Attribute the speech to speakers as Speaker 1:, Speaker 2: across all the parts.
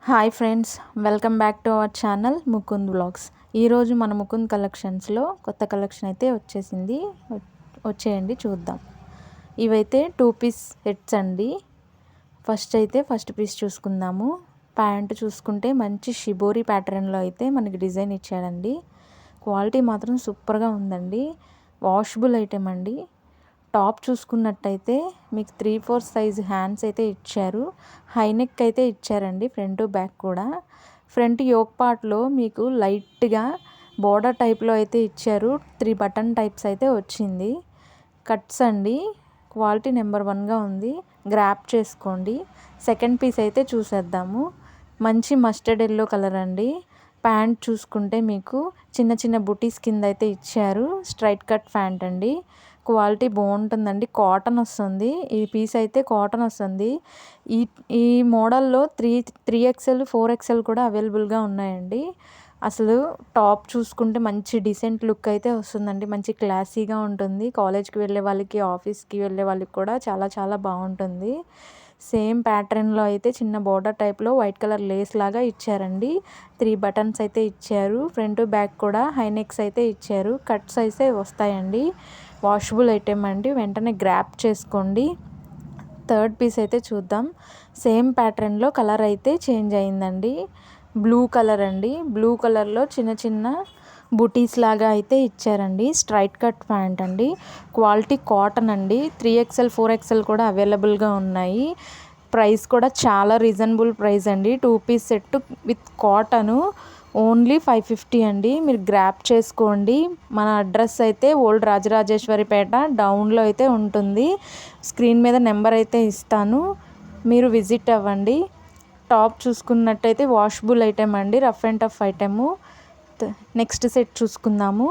Speaker 1: Hi friends, welcome back to our channel Mukund vlogs. ఈరోజు మన ముకుంద్ కలెక్షన్స్లో కొత్త కలెక్షన్ అయితే వచ్చేసింది. వచ్చేయండి చూద్దాం. ఇవైతే 2 పీస్ సెట్స్ అండి. ఫస్ట్ పీస్ చూసుకుందాము. ప్యాంట్ చూసుకుంటే మంచి షిబోరి ప్యాటర్న్లో అయితే మనకి డిజైన్ ఇచ్చాడండి. క్వాలిటీ మాత్రం సూపర్గా ఉందండి. వాషబుల్ ఐటెం అండి. టాప్ చూసుకున్నట్టయితే మీకు 3/4 సైజ్ హ్యాండ్స్ అయితే ఇచ్చారు. హై నెక్ అయితే ఇచ్చారండి, ఫ్రంట్ బ్యాక్ కూడా. ఫ్రంట్ యోక్ పార్ట్లో మీకు లైట్గా బోర్డర్ టైప్లో అయితే ఇచ్చారు. 3 బటన్ టైప్స్ అయితే వచ్చింది. కట్స్ అండి, క్వాలిటీ నెంబర్ 1గా ఉంది. గ్రాప్ చేసుకోండి. సెకండ్ పీస్ అయితే చూసేద్దాము. మంచి మస్టర్డ్ ఎల్లో కలర్ అండి. ప్యాంట్ చూసుకుంటే మీకు చిన్న చిన్న బుటీస్ కింద అయితే ఇచ్చారు. స్ట్రైట్ కట్ ప్యాంట్ అండి. క్వాలిటీ బాగుంటుందండి. కాటన్ వస్తుంది. ఈ పీస్ అయితే కాటన్ వస్తుంది. ఈ మోడల్లో 3XL 4XL కూడా అవైలబుల్గా ఉన్నాయండి. అసలు టాప్ చూసుకుంటే మంచి డీసెంట్ లుక్ అయితే వస్తుందండి. మంచి క్లాసీగా ఉంటుంది. కాలేజ్కి వెళ్ళే వాళ్ళకి, ఆఫీస్కి వెళ్ళే వాళ్ళకి కూడా చాలా చాలా బాగుంటుంది. సేమ్ ప్యాటర్న్లో అయితే చిన్న బోర్డర్ టైప్లో వైట్ కలర్ లేస్ లాగా ఇచ్చారండి. 3 బటన్స్ అయితే ఇచ్చారు. ఫ్రంట్ బ్యాక్ కూడా హై నెక్స్ అయితే ఇచ్చారు. కట్స్ అయితే వస్తాయండి. వాషబుల్ ఐటెం అండి. వెంటనే గ్రాప్ చేసుకోండి. థర్డ్ పీస్ అయితే చూద్దాం. సేమ్ ప్యాటర్న్లో కలర్ అయితే చేంజ్ అయిందండి. బ్లూ కలర్ అండి. బ్లూ కలర్లో చిన్న చిన్న బుటీస్ లాగా అయితే ఇచ్చారండి. స్ట్రైట్ కట్ ప్యాంట్ అండి. క్వాలిటీ కాటన్ అండి. 3XL 4XL కూడా అవైలబుల్గా ఉన్నాయి. ప్రైస్ కూడా చాలా రీజనబుల్ ప్రైస్ అండి. 2 piece set with cotton only 550 అండి. మీరు గ్రాప్ చేసుకోండి. మన అడ్రస్ అయితే ఓల్డ్ రాజరాజేశ్వరిపేట డౌన్లో అయితే ఉంటుంది. స్క్రీన్ మీద నెంబర్ అయితే ఇస్తాను, మీరు విజిట్ అవ్వండి. టాప్ చూసుకున్నట్టయితే వాషబుల్ ఐటెం అండి. Rough and tough item. Next set చూసుకుందాము.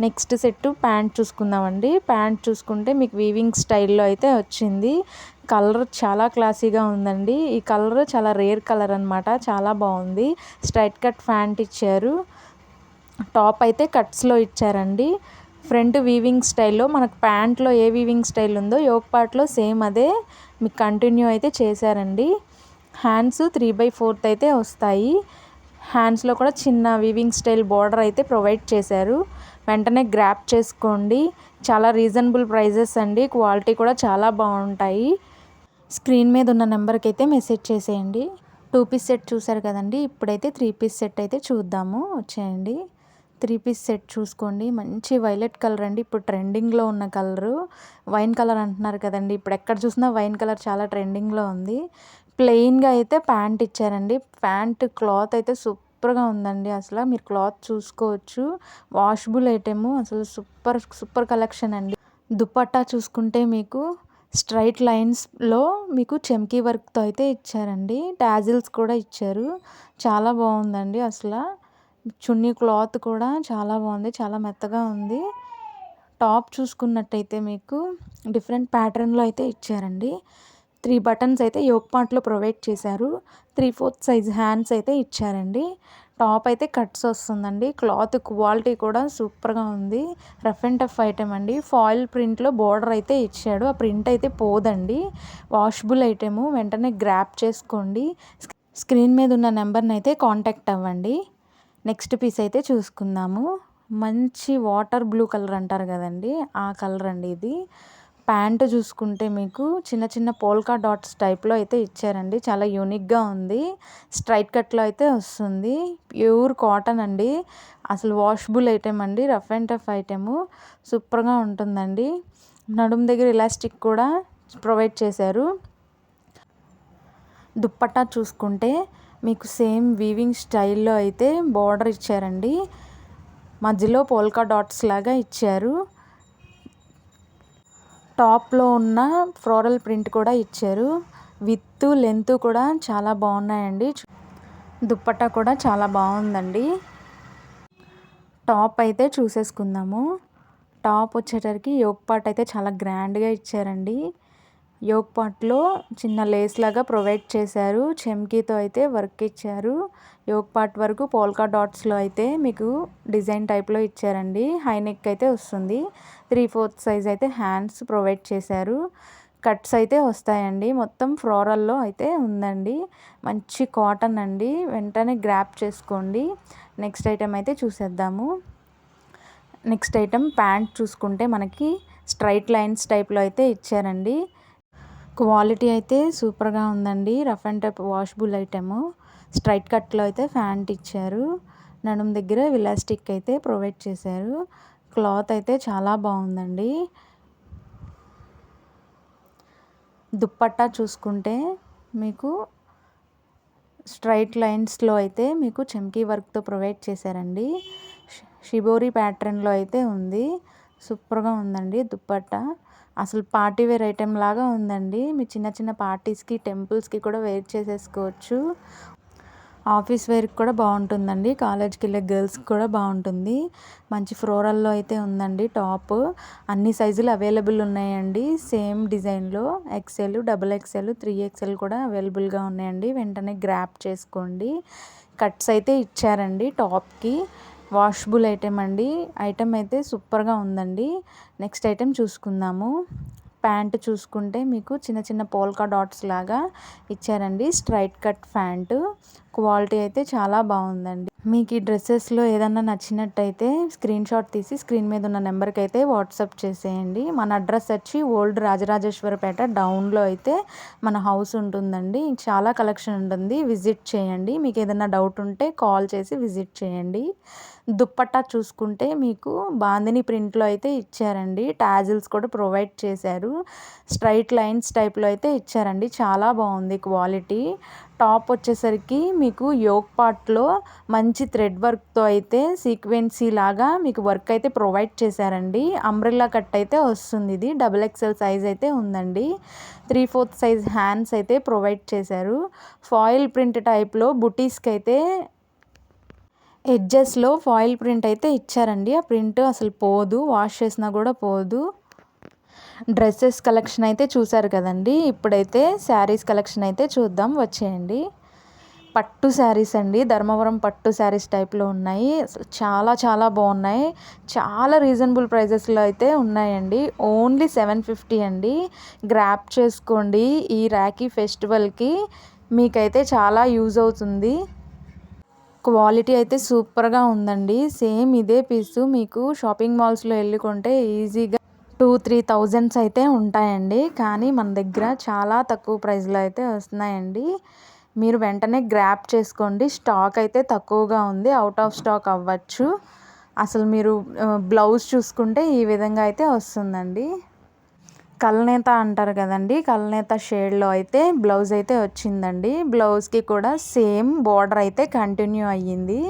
Speaker 1: నెక్స్ట్ సెట్ ప్యాంట్ చూసుకుందామండి. ప్యాంట్ చూసుకుంటే మీకు వీవింగ్ స్టైల్లో అయితే వచ్చింది. కలర్ చాలా క్లాసీగా ఉందండి. ఈ కలర్ చాలా రేర్ కలర్ అనమాట. చాలా బాగుంది. స్ట్రైట్ కట్ ప్యాంట్ ఇచ్చారు. టాప్ అయితే కట్స్లో ఇచ్చారండి. ఫ్రంట్ వీవింగ్ స్టైల్లో మనకు ప్యాంట్లో ఏ వీవింగ్ స్టైల్ ఉందో యోక్ పార్ట్లో సేమ్ అదే మీకు కంటిన్యూ అయితే చేశారండి. హ్యాండ్స్ 3/4 అయితే వస్తాయి. హ్యాండ్స్లో కూడా చిన్న వీవింగ్ స్టైల్ బార్డర్ అయితే ప్రొవైడ్ చేశారు. వెంటనే గ్రాప్ చేసుకోండి. చాలా రీజనబుల్ ప్రైజెస్ అండి. క్వాలిటీ కూడా చాలా బాగుంటాయి. స్క్రీన్ మీద ఉన్న నెంబర్కి అయితే మెసేజ్ చేసేయండి. 2 పీస్ సెట్ చూసారు కదండి. ఇప్పుడైతే 3 పీస్ సెట్ అయితే చూద్దాము. వచ్చేయండి. 3 పీస్ సెట్ చూసుకోండి. మంచి వైలెట్ కలర్ అండి. ఇప్పుడు ట్రెండింగ్లో ఉన్న కలరు. వైన్ కలర్ అంటున్నారు కదండి, ఇప్పుడు ఎక్కడ చూసినా వైన్ కలర్ చాలా ట్రెండింగ్లో ఉంది. ప్లెయిన్గా అయితే ప్యాంట్ ఇచ్చారండి. ప్యాంట్ క్లాత్ అయితే సూపర్గా ఉందండి. అసలు మీరు క్లాత్ చూసుకోవచ్చు. Washable item. అసలు సూపర్ కలెక్షన్ అండి. దుపట్టా చూసుకుంటే మీకు స్ట్రైట్ లైన్స్లో మీకు చెమ్కీ వర్క్తో అయితే ఇచ్చారండి. టాజిల్స్ కూడా ఇచ్చారు. చాలా బాగుందండి. అసలు చున్నీ క్లాత్ కూడా చాలా బాగుంది. చాలా మెత్తగా ఉంది. టాప్ చూసుకున్నట్టయితే మీకు డిఫరెంట్ ప్యాటర్న్లో అయితే ఇచ్చారండి. 3 బటన్స్ అయితే యోక్ పార్ట్లో ప్రొవైడ్ చేశారు. 3/4 సైజ్ హ్యాండ్స్ అయితే ఇచ్చారండి. టాప్ అయితే కట్స్ వస్తుందండి. క్లాత్ క్వాలిటీ కూడా సూపర్గా ఉంది. రఫ్ అండ్ టఫ్ ఐటెం అండి. ఫాయిల్ ప్రింట్లో బార్డర్ అయితే ఇచ్చాడు. ఆ ప్రింట్ అయితే పోదండి. Washable item. వెంటనే గ్రాప్ చేసుకోండి. స్క్రీన్ మీద ఉన్న నెంబర్ని అయితే కాంటాక్ట్ అవ్వండి. నెక్స్ట్ పీస్ అయితే చూసుకుందాము. మంచి వాటర్ బ్లూ కలర్ అంటారు కదండి, ఆ కలర్ అండి ఇది. ప్యాంటు చూసుకుంటే మీకు చిన్న చిన్న పోల్కా డాట్స్ టైప్లో అయితే ఇచ్చారండి. చాలా యూనిక్గా ఉంది. స్ట్రైట్ కట్లో అయితే వస్తుంది. ప్యూర్ కాటన్ అండి. అసలు వాషబుల్ ఐటెం అండి. Rough and tough item. సూపర్గా ఉంటుందండి. నడుము దగ్గర ఎలాస్టిక్ కూడా ప్రొవైడ్ చేశారు. దుప్పట్టా చూసుకుంటే మీకు సేమ్ వీవింగ్ స్టైల్లో అయితే బార్డర్ ఇచ్చారండి. మధ్యలో పోల్కా డాట్స్ లాగా ఇచ్చారు. టాప్లో ఉన్న ఫ్లోరల్ ప్రింట్ కూడా ఇచ్చారు. విత్ లెంత్ కూడా చాలా బాగున్నాయండి. దుప్పట్టా కూడా చాలా బాగుందండి. టాప్ అయితే చూసేసుకుందాము. టాప్ వచ్చేసరికి యోక్ పార్ట్ అయితే చాలా గ్రాండ్గా ఇచ్చారండి. యోక్ పార్ట్లో చిన్న లేస్ లాగా ప్రొవైడ్ చేశారు. చెమ్కీతో అయితే వర్క్ ఇచ్చారు. యోక్ పార్ట్ వరకు పోల్కా డాట్స్లో అయితే మీకు డిజైన్ టైప్లో ఇచ్చారండి. హై నెక్ అయితే వస్తుంది. 3/4 సైజ్ అయితే హ్యాండ్స్ ప్రొవైడ్ చేశారు. కట్స్ అయితే వస్తాయండి. మొత్తం ఫ్లోరల్లో అయితే ఉందండి. మంచి కాటన్ అండి. వెంటనే గ్రాప్ చేసుకోండి. నెక్స్ట్ ఐటెం అయితే చూసేద్దాము. నెక్స్ట్ ఐటెం ప్యాంట్ చూసుకుంటే మనకి స్ట్రైట్ లైన్స్ టైప్లో అయితే ఇచ్చారండి. క్వాలిటీ అయితే సూపర్గా ఉందండి. Rough and tough washable item. Straight కట్లో అయితే ప్యాంట్ ఇచ్చారు. నడుము దగ్గర ఎలాస్టిక్ అయితే ప్రొవైడ్ చేశారు. క్లాత్ అయితే చాలా బాగుందండి. దుప్పట్టా చూసుకుంటే మీకు స్ట్రైట్ లైన్స్లో అయితే మీకు చమ్కీ వర్క్తో ప్రొవైడ్ చేశారండి. షిబోరి ప్యాటర్న్లో అయితే ఉంది. సూపర్గా ఉందండి దుప్పట్టా. అసలు పార్టీ వేర్ ఐటెం లాగా ఉందండి. మీ చిన్న చిన్న పార్టీస్కి, టెంపుల్స్కి కూడా వేర్ చేసేసుకోవచ్చు. ఆఫీస్ వేర్కి కూడా బాగుంటుందండి. కాలేజ్కి వెళ్ళే గర్ల్స్కి కూడా బాగుంటుంది. మంచి ఫ్లోరల్లో అయితే ఉందండి టాప్. అన్ని సైజులు అవైలబుల్ ఉన్నాయండి. సేమ్ డిజైన్లో ఎక్సెల్, డబుల్ ఎక్సెల్, 3XL కూడా అవైలబుల్గా ఉన్నాయండి. వెంటనే గ్రాప్ చేసుకోండి. కట్స్ అయితే ఇచ్చారండి టాప్కి. వాషబుల్ ఐటెం అండి. ఐటెం అయితే సూపర్గా ఉందండి. నెక్స్ట్ ఐటెం చూసుకుందాము. ప్యాంటు చూసుకుంటే మీకు చిన్న చిన్న పోల్కా డాట్స్ లాగా ఇచ్చారండి. Straight cut pant. క్వాలిటీ అయితే చాలా బాగుందండి. మీకు ఈ డ్రెస్సెస్లో ఏదన్నా నచ్చినట్టయితే స్క్రీన్ షాట్ తీసి స్క్రీన్ మీద ఉన్న నెంబర్కి అయితే వాట్సాప్ చేసేయండి. మన అడ్రస్ వచ్చి ఓల్డ్ రాజరాజేశ్వరపేట డౌన్లో అయితే మన హౌస్ ఉంటుందండి. చాలా కలెక్షన్ ఉంటుంది. విజిట్ చేయండి. మీకు ఏదైనా డౌట్ ఉంటే కాల్ చేసి విజిట్ చేయండి. దుప్పట్టా చూసుకుంటే మీకు బాందిని ప్రింట్లో అయితే ఇచ్చారండి. టాజిల్స్ కూడా ప్రొవైడ్ చేశారు. స్ట్రైట్ లైన్స్ టైప్లో అయితే ఇచ్చారండి. చాలా బాగుంది క్వాలిటీ. టాప్ వచ్చేసరికి మీకు యోక్ పార్ట్లో మంచి థ్రెడ్ వర్క్తో అయితే సీక్వెన్సీ లాగా మీకు వర్క్ అయితే ప్రొవైడ్ చేశారండి. అంబ్రెల్లా కట్ అయితే వస్తుంది. ఇది డబుల్ ఎక్సెల్ సైజ్ అయితే ఉందండి. 3/4 సైజ్ హ్యాండ్స్ అయితే ప్రొవైడ్ చేశారు. ఫాయిల్ ప్రింట్ టైప్లో బుటీస్కి అయితే ఎడ్జెస్లో ఫాయిల్ ప్రింట్ అయితే ఇచ్చారండి. ఆ ప్రింట్ అసలు పోదు, వాష్ చేసినా కూడా పోదు. డ్రెస్సెస్ కలెక్షన్ అయితే చూసారు కదండి. ఇప్పుడైతే శారీస్ కలెక్షన్ అయితే చూద్దాం, వచ్చేయండి. పట్టు శారీస్ అండి. ధర్మవరం పట్టు శారీస్ టైప్లో ఉన్నాయి. అసలు చాలా చాలా బాగున్నాయి. చాలా రీజనబుల్ ప్రైజెస్లో అయితే ఉన్నాయండి. ఓన్లీ 750 అండి. గ్రాప్ చేసుకోండి. ఈ రాఖీ ఫెస్టివల్కి మీకైతే చాలా యూజ్ అవుతుంది. క్వాలిటీ అయితే సూపర్గా ఉందండి. సేమ్ ఇదే పీసు మీకు షాపింగ్ మాల్స్లో వెళ్ళి కొంటే ఈజీగా 2-3 థౌజండ్స్ అయితే ఉంటాయండి. కానీ మన దగ్గర చాలా తక్కువ ప్రైస్లో అయితే వస్తున్నాయండి. మీరు వెంటనే గ్రాప్ చేసుకోండి. స్టాక్ అయితే తక్కువగా ఉంది. అవుట్ ఆఫ్ స్టాక్ అవ్వచ్చు. అసలు మీరు బ్లౌజ్ చూసుకుంటే ఈ విధంగా అయితే వస్తుందండి. కల్నేత అంటారు కదండి. కల్నేత షేడ్లో అయితే బ్లౌజ్ అయితే వచ్చిందండి. బ్లౌజ్కి కూడా సేమ్ బార్డర్ అయితే కంటిన్యూ అయ్యింది.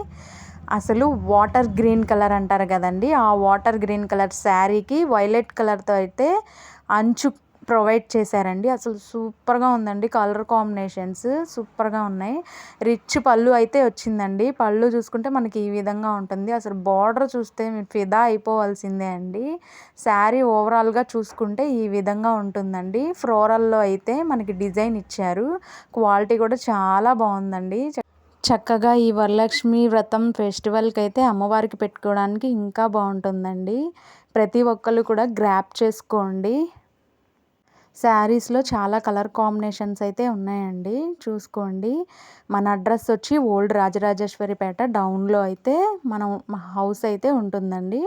Speaker 1: అసలు వాటర్ గ్రీన్ కలర్ అంటారు కదండి. ఆ వాటర్ గ్రీన్ కలర్ శారీకి వైలెట్ కలర్తో అయితే అంచు ప్రొవైడ్ చేశారండి. అసలు సూపర్గా ఉందండి. కలర్ కాంబినేషన్స్ సూపర్గా ఉన్నాయి. రిచ్ పళ్ళు అయితే వచ్చిందండి. పళ్ళు చూసుకుంటే మనకి ఈ విధంగా ఉంటుంది. అసలు బార్డర్ చూస్తే మీరు ఫిదా అయిపోవాల్సిందే అండి. శారీ ఓవరాల్గా చూసుకుంటే ఈ విధంగా ఉంటుందండి. ఫ్లోరల్లో అయితే మనకి డిజైన్ ఇచ్చారు. క్వాలిటీ కూడా చాలా బాగుందండి. చక్కగా ఈ వరలక్ష్మి వ్రతం ఫెస్టివల్కి అయితే అమ్మవారికి పెట్టుకోవడానికి ఇంకా బాగుంటుందండి. ప్రతి ఒక్కరు కూడా గ్రాప్ చేసుకోండి. శారీస్లో చాలా కలర్ కాంబినేషన్స్ అయితే ఉన్నాయండి. చూసుకోండి. మన అడ్రస్ వచ్చి ఓల్డ్ రాజరాజేశ్వరిపేట డౌన్లో అయితే మా హౌస్ అయితే ఉంటుందండి.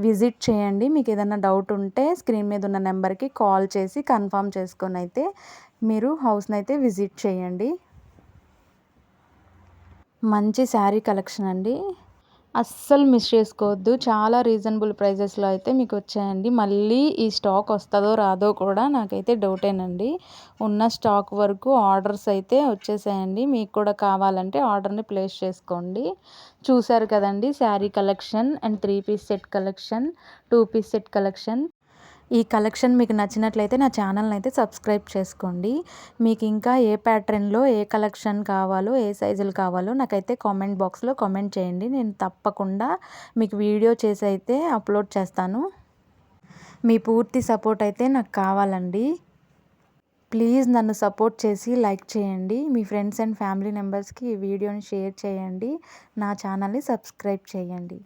Speaker 1: విజిట్ చేయండి. మీకు ఏదైనా డౌట్ ఉంటే స్క్రీన్ మీద ఉన్న నెంబర్కి కాల్ చేసి కన్ఫర్మ్ చేసుకొని అయితే మీరు హౌస్ని అయితే విజిట్ చేయండి. మంచి శారీ కలెక్షన్ అండి. అస్సలు మిస్ చేసుకోవద్దు. చాలా రీజనబుల్ ప్రైజెస్లో అయితే మీకు వచ్చాయండి. మళ్ళీ ఈ స్టాక్ వస్తుందో రాదో కూడా నాకైతే డౌటేనండి. ఉన్న స్టాక్ వరకు ఆర్డర్స్ అయితే వచ్చేసాయండి. మీకు కూడా కావాలంటే ఆర్డర్ని ప్లేస్ చేసుకోండి. చూసారు కదండి sari collection and 3 piece set collection, 2 piece set collection. ఈ కలెక్షన్ మీకు నచ్చినట్లయితే నా ఛానల్ని అయితే సబ్స్క్రైబ్ చేసుకోండి. మీకు ఇంకా ఏ ప్యాటర్న్లో ఏ కలెక్షన్ కావాలో, ఏ సైజులు కావాలో నాకైతే కామెంట్ బాక్స్లో కామెంట్ చేయండి. నేను తప్పకుండా మీకు వీడియో చేసి అయితే అప్లోడ్ చేస్తాను. మీ పూర్తి సపోర్ట్ అయితే నాకు కావాలండి. ప్లీజ్ నన్ను సపోర్ట్ చేసి లైక్ చేయండి. మీ ఫ్రెండ్స్ అండ్ ఫ్యామిలీ మెంబర్స్కి ఈ వీడియోని షేర్ చేయండి. నా ఛానల్ని సబ్స్క్రైబ్ చేయండి.